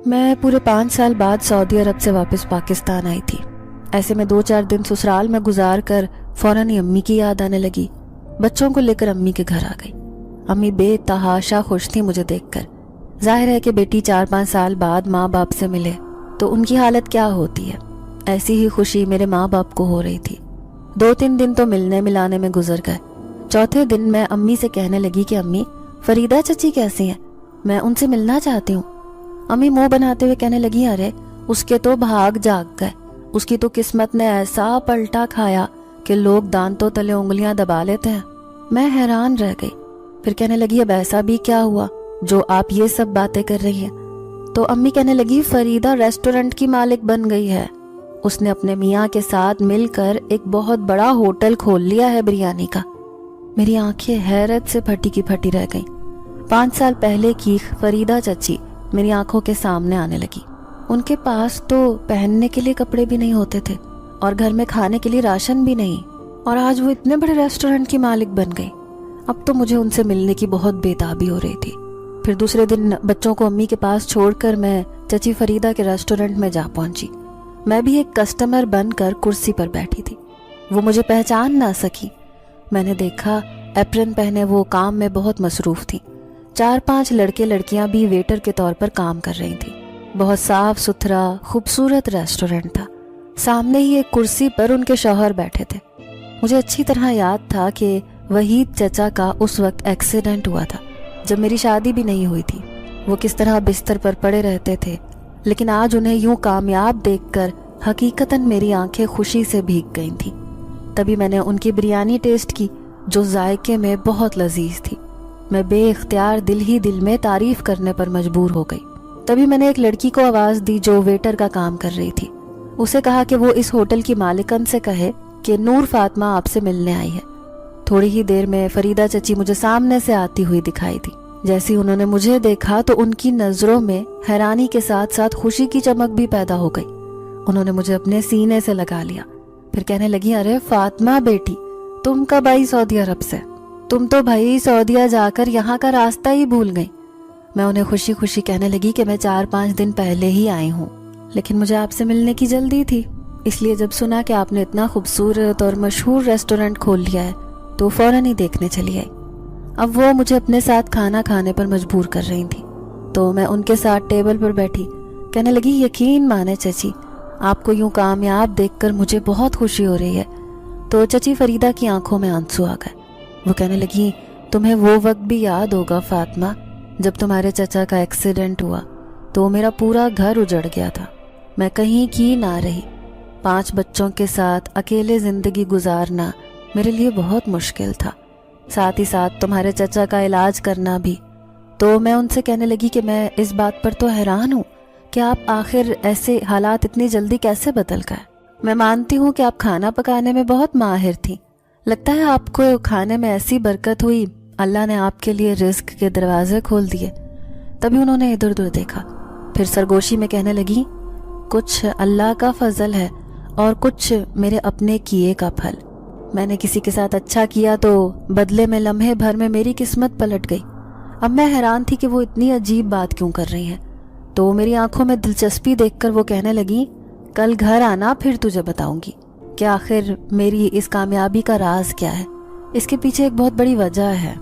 میں پورے 5 سال بعد سعودی عرب سے واپس پاکستان آئی تھی۔ ایسے میں 2-4 دن سسرال میں گزار کر فوراً ہی امی کی یاد آنے لگی۔ بچوں کو لے کر امی کے گھر آ گئی۔ امی بے تحاشا خوش تھی مجھے دیکھ کر۔ ظاہر ہے کہ بیٹی 4-5 سال بعد ماں باپ سے ملے تو ان کی حالت کیا ہوتی ہے، ایسی ہی خوشی میرے ماں باپ کو ہو رہی تھی۔ 2-3 دن تو ملنے ملانے میں گزر گئے۔ چوتھے دن میں امی سے کہنے لگی کہ امی، فریدہ چچی کیسی ہیں؟ میں ان سے ملنا چاہتی ہوں۔ امی منہ بناتے ہوئے کہنے لگی، ارے اس کے تو بھاگ جاگ گئے، اس کی تو قسمت نے ایسا پلٹا کھایا کہ لوگ دانتوں تلے انگلیاں دبا لیتے ہیں۔ میں حیران رہ گئی۔ پھر کہنے لگی، اب ایسا بھی کیا ہوا جو آپ یہ سب باتیں کر رہی ہیں؟ تو امی کہنے لگی، فریدہ ریسٹورنٹ کی مالک بن گئی ہے۔ اس نے اپنے میاں کے ساتھ مل کر ایک بہت بڑا ہوٹل کھول لیا ہے بریانی کا۔ میری آنکھیں حیرت سے پھٹی کی پھٹی رہ گئیں۔ 5 سال پہلے کی فریدہ چچی میری آنکھوں کے سامنے آنے لگی۔ ان کے پاس تو پہننے کے لیے کپڑے بھی نہیں ہوتے تھے اور گھر میں کھانے کے لیے راشن بھی نہیں، اور آج وہ اتنے بڑے ریسٹورنٹ کی مالک بن گئی۔ اب تو مجھے ان سے ملنے کی بہت بے تابی ہو رہی تھی۔ پھر دوسرے دن بچوں کو امی کے پاس چھوڑ کر میں چچی فریدہ کے ریسٹورنٹ میں جا پہنچی۔ میں بھی ایک کسٹمر بن کر کرسی پر بیٹھی تھی۔ وہ مجھے پہچان نہ سکی۔ میں نے دیکھا ایپرن پہنے وہ کام میں بہت مصروف تھی۔ 4-5 لڑکے لڑکیاں بھی ویٹر کے طور پر کام کر رہی تھی۔ بہت صاف ستھرا خوبصورت ریسٹورنٹ تھا۔ سامنے ہی ایک کرسی پر ان کے شوہر بیٹھے تھے۔ مجھے اچھی طرح یاد تھا کہ وحید چچا کا اس وقت ایکسیڈنٹ ہوا تھا جب میری شادی بھی نہیں ہوئی تھی۔ وہ کس طرح بستر پر پڑے رہتے تھے، لیکن آج انہیں یوں کامیاب دیکھ کر حقیقتاً میری آنکھیں خوشی سے بھیگ گئی تھیں۔ تبھی میں نے ان کی بریانی ٹیسٹ کی جو ذائقے میں بہت لذیذ تھی۔ میں بے اختیار دل ہی دل میں تعریف کرنے پر مجبور ہو گئی۔ تبھی میں نے ایک لڑکی کو آواز دی جو ویٹر کا کام کر رہی تھی۔ اسے کہا کہ وہ اس ہوٹل کی مالکن سے کہے کہ نور فاطمہ آپ سے ملنے آئی ہے۔ تھوڑی ہی دیر میں فریدہ چچی مجھے سامنے سے آتی ہوئی دکھائی دی۔ جیسی انہوں نے مجھے دیکھا تو ان کی نظروں میں حیرانی کے ساتھ ساتھ خوشی کی چمک بھی پیدا ہو گئی۔ انہوں نے مجھے اپنے سینے سے لگا لیا۔ پھر کہنے لگی، ارے فاطمہ بیٹی، تم کب آئی سعودی عرب سے؟ تم تو بھائی سعودیہ جا کر یہاں کا راستہ ہی بھول گئی۔ میں انہیں خوشی خوشی کہنے لگی کہ میں 4-5 دن پہلے ہی آئی ہوں، لیکن مجھے آپ سے ملنے کی جلدی تھی، اس لیے جب سنا کہ آپ نے اتنا خوبصورت اور مشہور ریسٹورنٹ کھول لیا ہے تو فوراً ہی دیکھنے چلی آئی۔ اب وہ مجھے اپنے ساتھ کھانا کھانے پر مجبور کر رہی تھی تو میں ان کے ساتھ ٹیبل پر بیٹھی۔ کہنے لگی، یقین مانے چچی، آپ کو یوں کامیاب دیکھ کر مجھے بہت خوشی ہو رہی ہے۔ تو چچی فریدہ کی آنکھوں میں آنسو آ گئے۔ وہ کہنے لگی، تمہیں وہ وقت بھی یاد ہوگا فاطمہ جب تمہارے چچا کا ایکسیڈنٹ ہوا تو میرا پورا گھر اجڑ گیا تھا، میں کہیں کی نہ رہی۔ 5 بچوں کے ساتھ اکیلے زندگی گزارنا میرے لیے بہت مشکل تھا، ساتھ ہی ساتھ تمہارے چچا کا علاج کرنا بھی۔ تو میں ان سے کہنے لگی کہ میں اس بات پر تو حیران ہوں کہ آپ آخر ایسے حالات اتنی جلدی کیسے بدل گئے۔ میں مانتی ہوں کہ آپ کھانا پکانے میں بہت ماہر تھیں، لگتا ہے آپ کو کھانے میں ایسی برکت ہوئی، اللہ نے آپ کے لیے رزق کے دروازے کھول دیے۔ تبھی انہوں نے ادھر ادھر دیکھا، پھر سرگوشی میں کہنے لگی، کچھ اللہ کا فضل ہے اور کچھ میرے اپنے کیے کا پھل۔ میں نے کسی کے ساتھ اچھا کیا تو بدلے میں لمحے بھر میں میری قسمت پلٹ گئی۔ اب میں حیران تھی کہ وہ اتنی عجیب بات کیوں کر رہی ہیں، تو میری آنکھوں میں دلچسپی دیکھ کر وہ کہنے لگی، کل گھر آنا، پھر تجھے بتاؤں گی کہ آخر میری اس کامیابی کا راز کیا ہے۔ اس کے پیچھے ایک بہت بڑی وجہ ہے۔